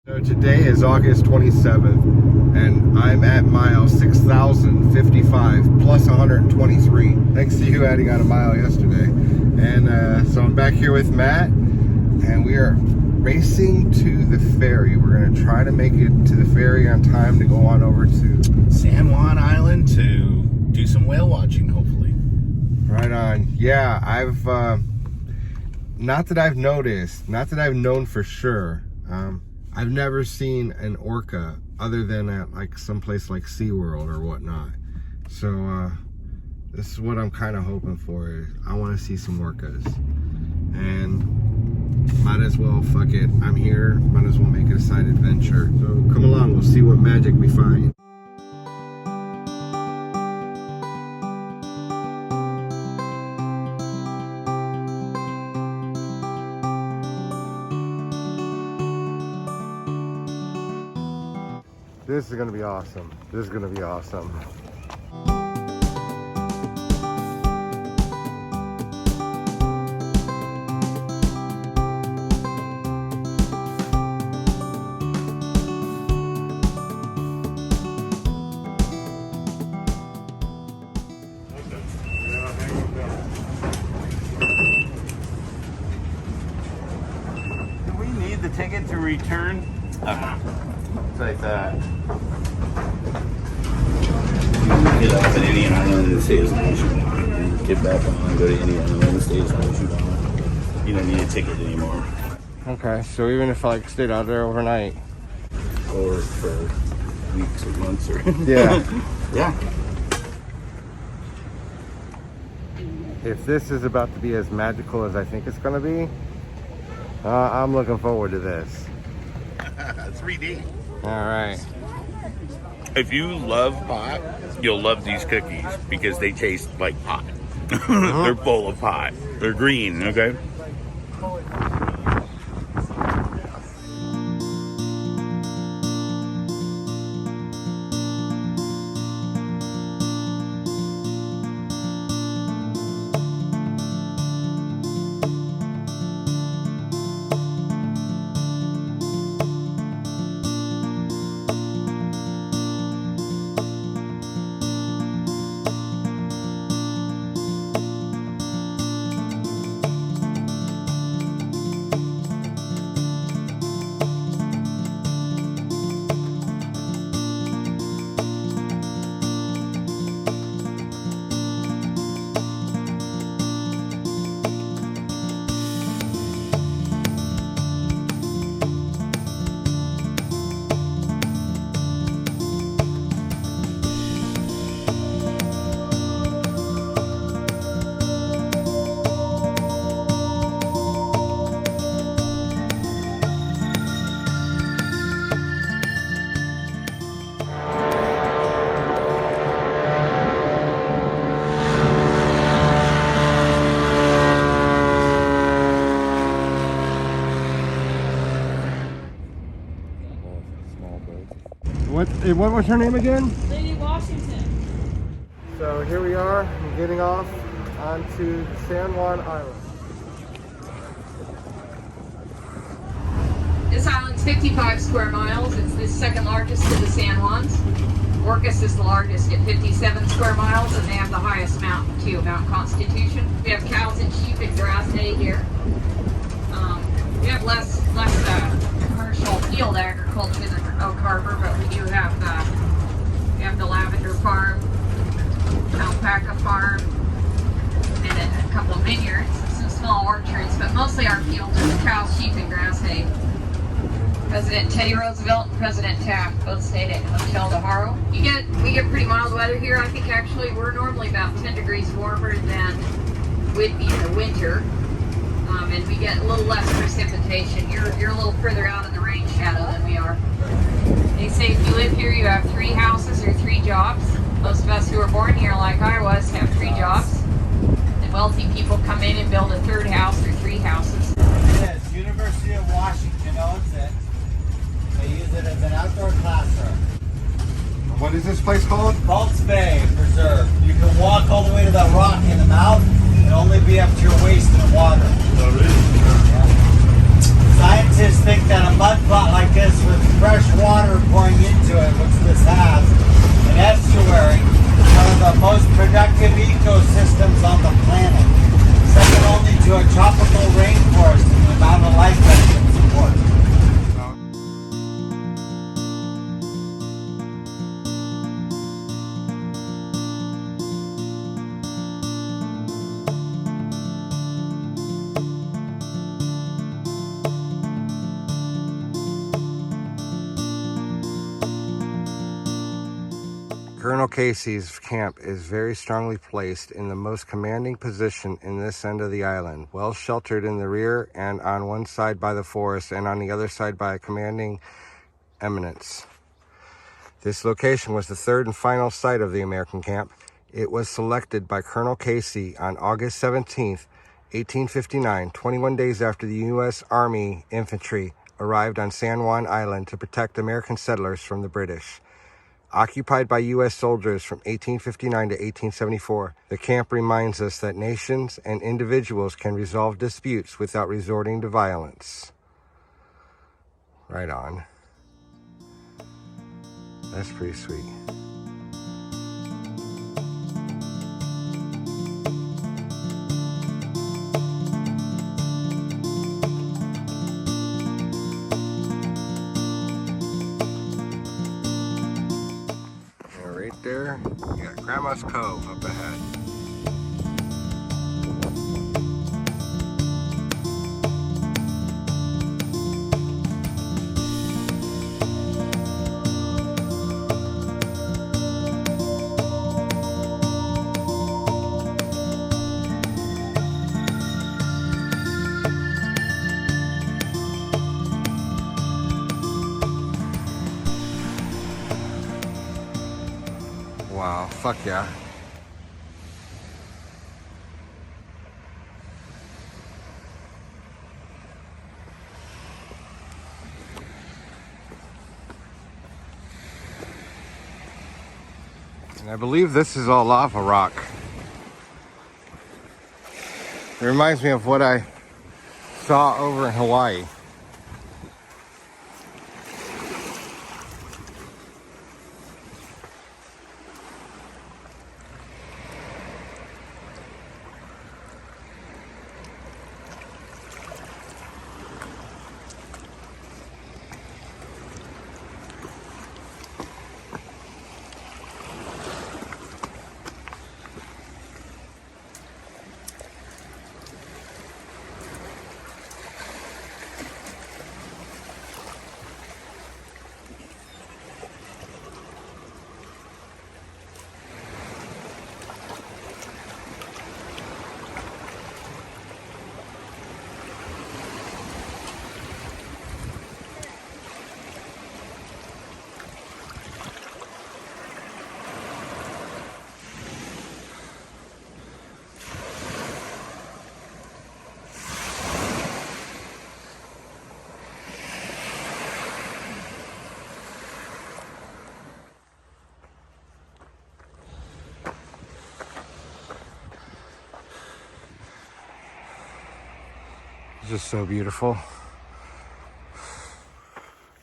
So today is August 27th, and I'm at mile 6,055 plus 123. Thanks to you adding on a mile yesterday. And so I'm back here with Matt, and we are racing to the ferry. We're going to try to make it to the ferry on time to go on over to San Juan Island to do some whale watching, hopefully. Right on. Yeah, I've not that I've noticed, not that I've known for sure. I've never seen an orca other than at like someplace like SeaWorld or whatnot. So this is what I'm kind of hoping for. I want to see some orcas, and might as well, fuck it, I'm here, might as well make it a side adventure. So come along, we'll see what magic we find. This is gonna be awesome. This is gonna be awesome. Do we need the ticket to return? Like that. You can get off at Indian Island and stay as long as you want. Get back on, go to Indian Island and stay as long as you want. You don't need a ticket anymore. Okay, so even if I like, stayed out there overnight. Or for weeks or months or... Yeah. Yeah. If this is about to be as magical as I think it's gonna be, I'm looking forward to this. 3D. All right. If you love pot, you'll love these cookies because they taste like pot. They're full of pot. They're green, okay? What was her name again? Lady Washington. So here we are, I'm getting off onto San Juan Island. This island's 55 square miles. It's the second largest of the San Juans. Orcas is the largest at 57 square miles, and they have the highest mountain too, Mount Constitution. We have cows and sheep and grass hay here. We have less commercial field agriculture than Oak Harbor, but we do have the lavender farm, alpaca farm, and a couple of vineyards, some small orchards, but mostly our fields are the cows, sheep, and grass hay. President Teddy Roosevelt and President Taft both stayed at Hotel de Haro. We get pretty mild weather here. I think actually we're normally about 10 degrees warmer than would be in the winter. And we get a little less precipitation. You're a little further out in the rain shadow than we are. They say if you live here, you have 3 houses or 3 jobs. Most of us who were born here, like I was, have 3 jobs. And wealthy people come in and build a 3rd house or 3 houses. Yes, University of Washington owns it. They use it as an outdoor classroom. What is this place called? Boatsz Bay Preserve. You can walk all the way to that rock in the mouth and only be up to your waist in the water. Oh, really? Yeah. Scientists think that a mud flat like this with fresh water pouring into it, which this has, an estuary, one of the most productive ecosystems on the planet, second only to a tropical rainforest in the amount of life that it can support. Colonel Casey's camp is very strongly placed in the most commanding position in this end of the island, well sheltered in the rear and on one side by the forest and on the other side by a commanding eminence. This location was the third and final site of the American camp. It was selected by Colonel Casey on August 17th, 1859, 21 days after the U.S. Army infantry arrived on San Juan Island to protect American settlers from the British. Occupied by U.S. soldiers from 1859 to 1874, the camp reminds us that nations and individuals can resolve disputes without resorting to violence. Right on. That's pretty sweet. Right there, you got Grandma's Cove up ahead. Wow, fuck yeah. And I believe this is all lava rock. It reminds me of what I saw over in Hawaii. It's just so beautiful.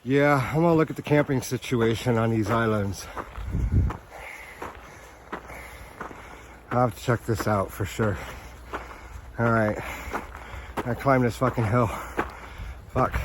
Yeah, I'm gonna look at the camping situation on these islands. I'll have to check this out for sure. All right, I climb this fucking hill. Fuck.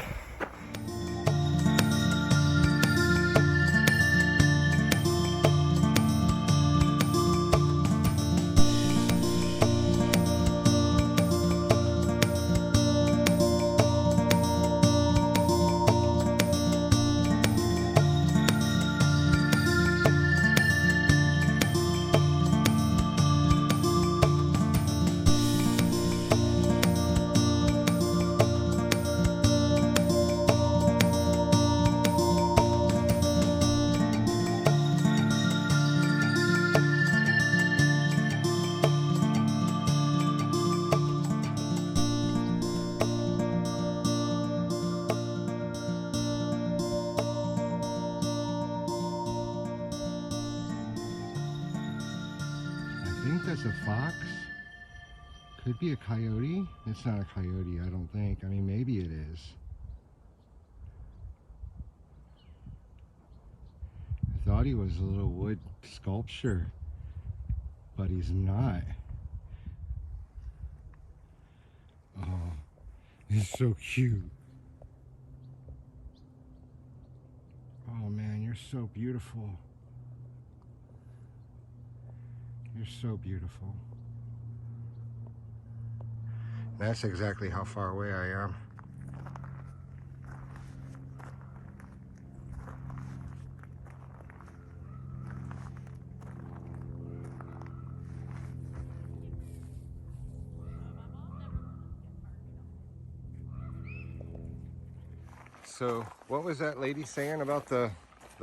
That's a fox. Could be a coyote. It's not a coyote, I don't think. I mean, maybe it is. thought he was a little wood sculpture, but he's not. Oh, he's so cute. Oh man, you're so beautiful. You're so beautiful. That's exactly how far away I am. So, what was that lady saying about the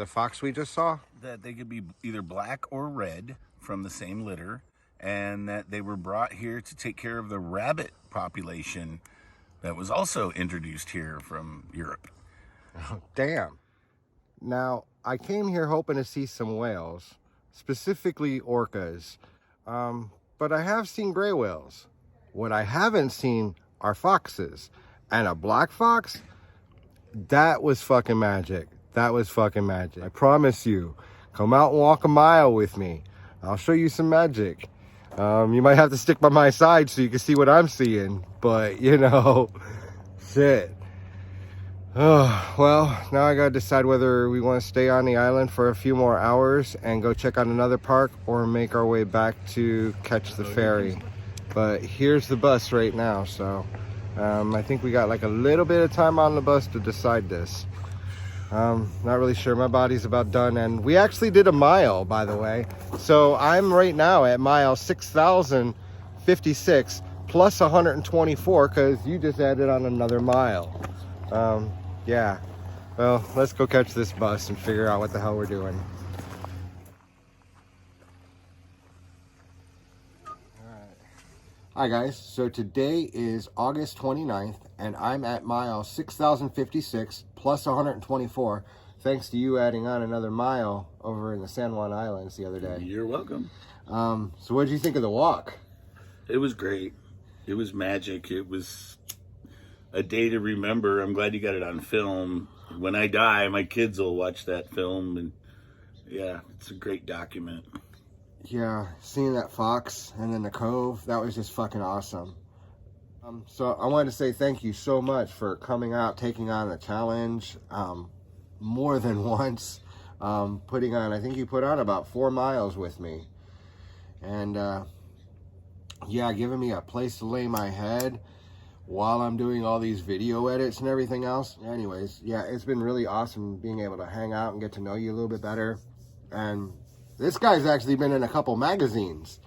fox we just saw? That they could be either black or red from the same litter, and that they were brought here to take care of the rabbit population that was also introduced here from Europe. Oh, damn. Now, I came here hoping to see some whales, specifically orcas, but I have seen gray whales. What I haven't seen are foxes, and a black fox? That was fucking magic. That was fucking magic. I promise you. Come out and walk a mile with me. I'll show you some magic. You might have to stick by my side so you can see what I'm seeing. But, you know, shit. Oh, well, now I gotta decide whether we want to stay on the island for a few more hours and go check out another park or make our way back to catch the ferry. But here's the bus right now, so I think we got like a little bit of time on the bus to decide this. Not really sure. My body's about done, and we actually did a mile, by the way. So I'm right now at mile 6,056 plus 124 because you just added on another mile. Yeah. Well, let's go catch this bus and figure out what the hell we're doing. Hi guys, so today is August 29th and I'm at mile 6,056 plus 124 thanks to you adding on another mile over in the San Juan Islands the other day. You're welcome. So what did you think of the walk? It was great. It was magic. It was a day to remember. I'm glad you got it on film. When I die, my kids will watch that film, and yeah, it's a great document. Yeah, seeing that fox and then the cove, that was just fucking awesome. So I wanted to say thank you so much for coming out, taking on the challenge more than once. Putting on, I think you put on about 4 miles with me. And yeah, giving me a place to lay my head while I'm doing all these video edits and everything else. Anyways, yeah, it's been really awesome being able to hang out and get to know you a little bit better. And this guy's actually been in a couple magazines.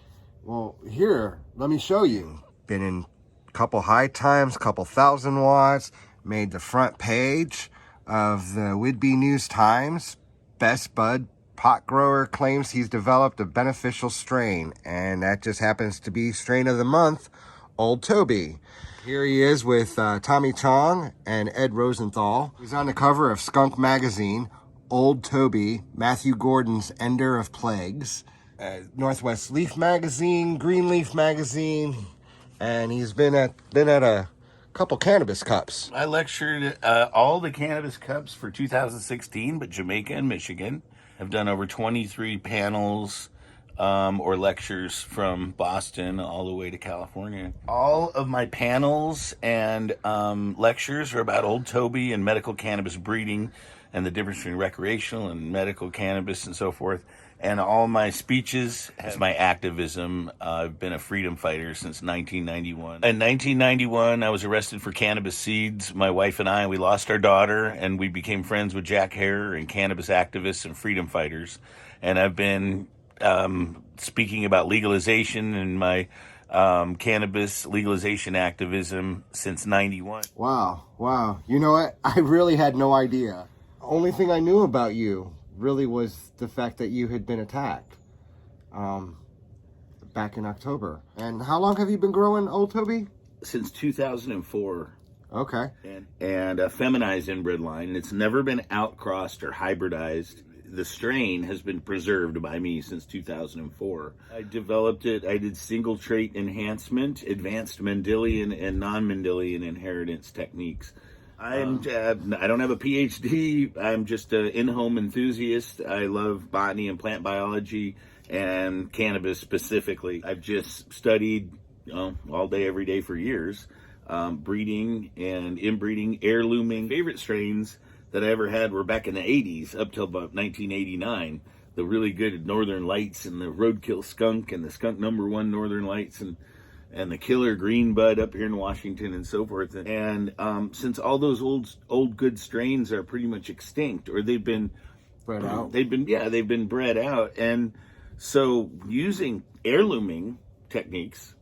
Well, here, let me show you. Been in a couple High Times, couple 1,000 Watts, made the front page of the Whitby News Times. Best bud pot grower claims he's developed a beneficial strain, and that just happens to be strain of the month, Old Toby. Here he is with Tommy Chong and Ed Rosenthal. He's on the cover of Skunk Magazine. Old Toby, Matthew Gordon's Ender of Plagues, Northwest Leaf Magazine, Greenleaf Magazine, and he's been at a couple cannabis cups. I lectured all the cannabis cups for 2016, but Jamaica and Michigan. I've done over 23 panels or lectures from Boston all the way to California. All of my panels and lectures are about Old Toby and medical cannabis breeding and the difference between recreational and medical cannabis and so forth. And all my speeches has my activism. I've been a freedom fighter since 1991. In 1991, I was arrested for cannabis seeds. My wife and I, we lost our daughter, and we became friends with Jack Herer and cannabis activists and freedom fighters. And I've been speaking about legalization and my cannabis legalization activism since 91. Wow. You know what? I really had no idea. Only thing I knew about you really was the fact that you had been attacked back in October. And how long have you been growing Old Toby? Since 2004. Okay. And a feminized inbred line. It's never been outcrossed or hybridized. The strain has been preserved by me since 2004. I developed it. I did single trait enhancement, advanced Mendelian and non-Mendelian inheritance techniques. I don't have a PhD. I'm just an in-home enthusiast. I love botany and plant biology and cannabis specifically. I've just studied all day, every day for years, breeding and inbreeding, heirlooming. Favorite strains that I ever had were back in the 80s up till about 1989. The really good Northern Lights and the Roadkill Skunk and the Skunk #1 Northern Lights and the Killer Green Bud up here in Washington and so forth. And since all those old good strains are pretty much extinct, or they've been Bred out. they've been bred out, and so using heirlooming techniques,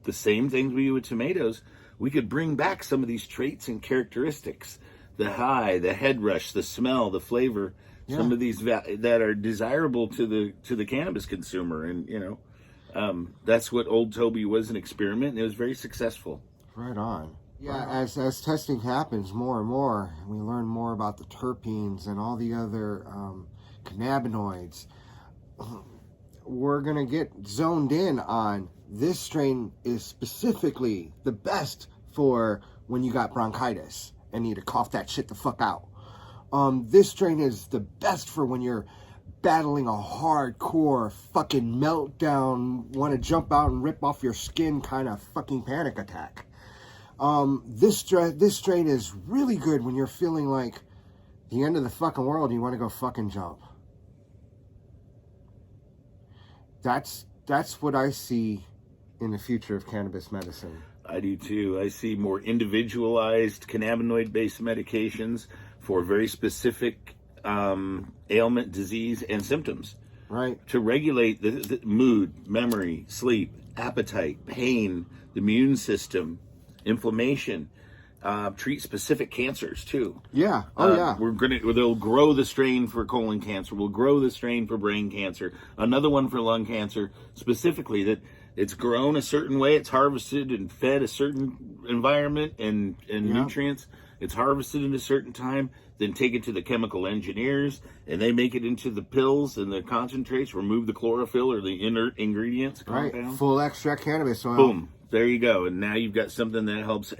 the same things we do with tomatoes, we could bring back some of these traits and characteristics: the high, the head rush, the smell, the flavor. Yeah. Some of these that are desirable to the cannabis consumer, and that's what Old Toby was, an experiment, and it was very successful. Right on. Yeah, as testing happens more and more, we learn more about the terpenes and all the other cannabinoids. We're going to get zoned in on this strain is specifically the best for when you got bronchitis and need to cough that shit the fuck out. This strain is the best for when you're battling a hardcore fucking meltdown, want to jump out and rip off your skin kind of fucking panic attack. This strain is really good when you're feeling like the end of the fucking world and you want to go fucking jump. That's what I see in the future of cannabis medicine. I do too. I see more individualized cannabinoid-based medications for very specific ailment, disease, and symptoms. Right. To regulate the mood, memory, sleep, appetite, pain, the immune system, inflammation, treat specific cancers too. Yeah. Yeah. They'll grow the strain for colon cancer. We'll grow the strain for brain cancer. Another one for lung cancer, specifically that it's grown a certain way. It's harvested and fed a certain environment and nutrients. It's harvested in a certain time, then take it to the chemical engineers, and they make it into the pills and the concentrates, remove the chlorophyll or the inert ingredients. Right. Compound. Full extract cannabis oil. Boom. There you go. And now you've got something that helps,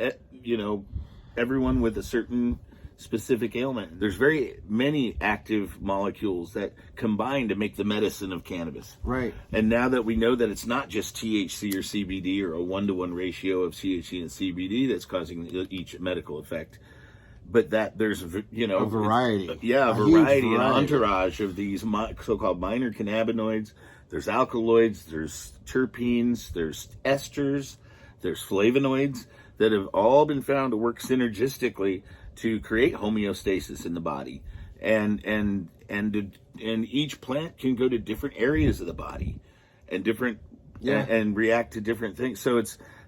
everyone with a certain specific ailment. There's very many active molecules that combine to make the medicine of cannabis. Right. And now that we know that it's not just THC or CBD or a 1-to-1 ratio of THC and CBD that's causing each medical effect, but that there's, a variety. A variety, an entourage of these so-called minor cannabinoids. There's alkaloids, there's terpenes, there's esters, there's flavonoids that have all been found to work synergistically to create homeostasis in the body, and each plant can go to different areas of the body, and and react to different things. So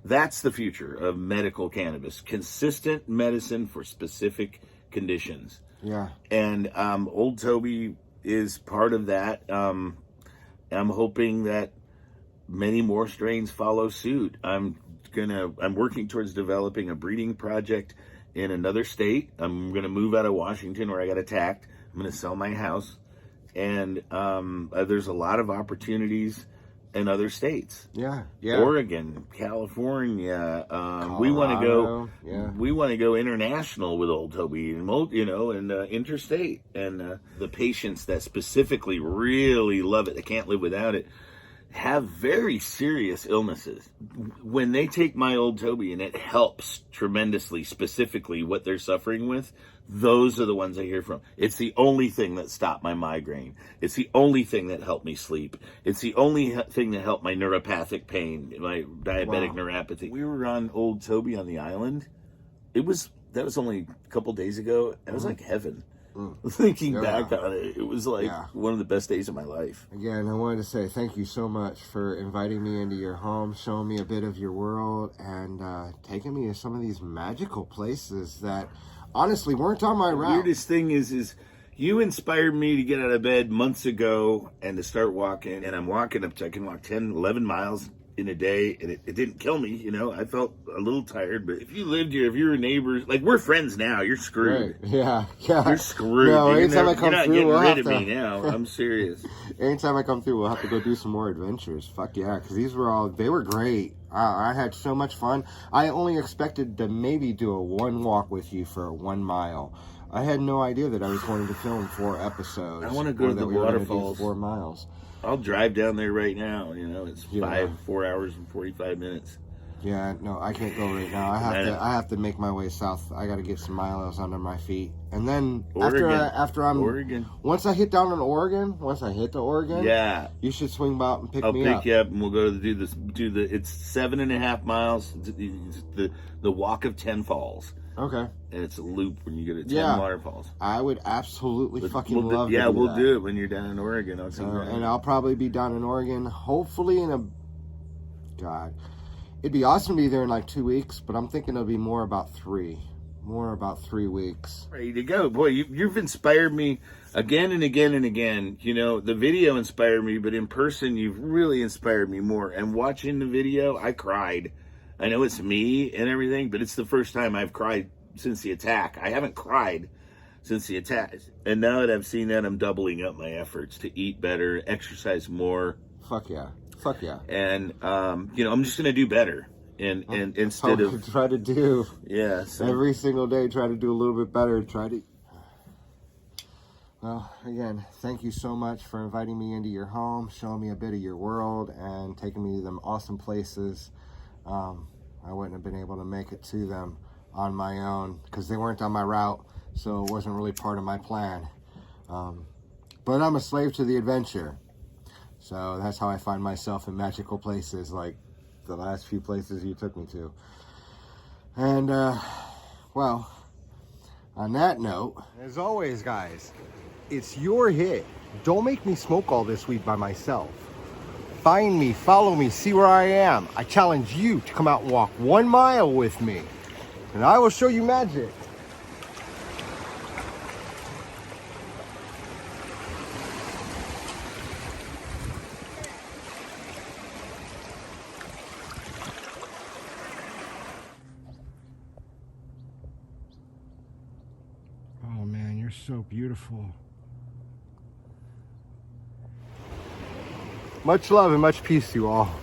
that's the future of medical cannabis: consistent medicine for specific conditions. Yeah. And Old Toby is part of that. I'm hoping that many more strains follow suit. I'm working towards developing a breeding project in another state. I'm going to move out of Washington where I got attacked. I'm going to sell my house. And there's a lot of opportunities in other states. Yeah. Oregon, California. We want to go international with Old Toby, and interstate. And the patients that specifically really love it, they can't live without it, have very serious illnesses. When they take my Old Toby and it helps tremendously, specifically what they're suffering with, those are the ones I hear from. It's the only thing that stopped my migraine. It's the only thing that helped me sleep. It's the only thing that helped my neuropathic pain, my diabetic neuropathy. We were on Old Toby on the island. That was only a couple days ago. It was like heaven. Thinking back on it, it was like one of the best days of my life. Again, I wanted to say thank you so much for inviting me into your home, showing me a bit of your world, and taking me to some of these magical places that honestly weren't on my route. The weirdest thing is you inspired me to get out of bed months ago and to start walking, and I'm walking up to, I can walk 10, 11 miles in a day, and it didn't kill me. You know, I felt a little tired, but if you lived here, if you were neighbors, like we're friends now, you're screwed. Right. Yeah. You're screwed. No, You're anytime I you're come not through, getting we'll rid have of to. me now. I'm serious. Anytime I come through, we'll have to go do some more adventures. Fuck yeah, because they were great. I had so much fun. I only expected to maybe do a one walk with you for 1 mile. I had no idea that I was going to film 4 episodes. I want to go or to that the we were gonna do waterfalls. 4 miles. I'll drive down there right now. You know, it's Yeah. 4 hours and 45 minutes. Yeah, no, I can't go right now. I have to make my way south. I got to get some miles under my feet, and then after I'm Oregon. once I hit down in Oregon, once I hit the Oregon, Yeah, you should swing by and pick I'll me pick up. you up, and we'll go to do the. It's 7.5 miles. The walk of 10 falls, Okay, and it's a loop when you go to 10 Yeah. waterfalls. I would absolutely We'll love. yeah, to do we'll that. do it when you're down in Oregon. I'll So, come down. and I'll probably be down in Oregon, hopefully God, it'd be awesome to be there in like 2 weeks, but I'm thinking it'll be more about 3 weeks. Ready to go, boy. You've inspired me again and again and again. You know, the video inspired me, but in person, you've really inspired me more. And watching the video, I cried. I know it's me and everything, but it's the first time I've cried since the attack. I haven't cried since the attack, and now that I've seen that, I'm doubling up my efforts to eat better, exercise more. Fuck yeah, And you know, I'm just gonna do better. And instead of try to do. yeah, so. Every single day, try to do a little bit better. Well, again, thank you so much for inviting me into your home, showing me a bit of your world, and taking me to them awesome places. I wouldn't have been able to make it to them on my own because they weren't on my route, so it wasn't really part of my plan. But I'm a slave to the adventure. So that's how I find myself in magical places like the last few places you took me to. And, well, on that note, as always, guys, it's your hit. Don't make me smoke all this weed by myself. Find me, follow me, see where I am. I challenge you to come out and walk 1 mile with me, and I will show you magic. Oh man, you're so beautiful. Much love and much peace to you all.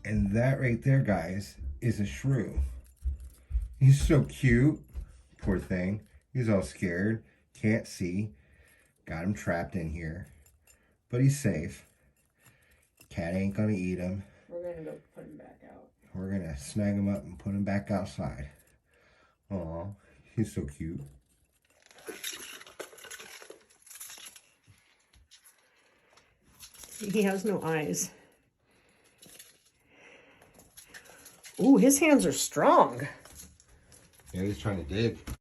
And that right there, guys, is a shrew. He's so cute. Poor thing. He's all scared. Can't see. Got him trapped in here. But he's safe. Cat ain't gonna eat him. We're gonna go put him back out. We're gonna snag him up and put him back outside. Aw, he's so cute. He has no eyes. Ooh, his hands are strong. Yeah, he's trying to dig.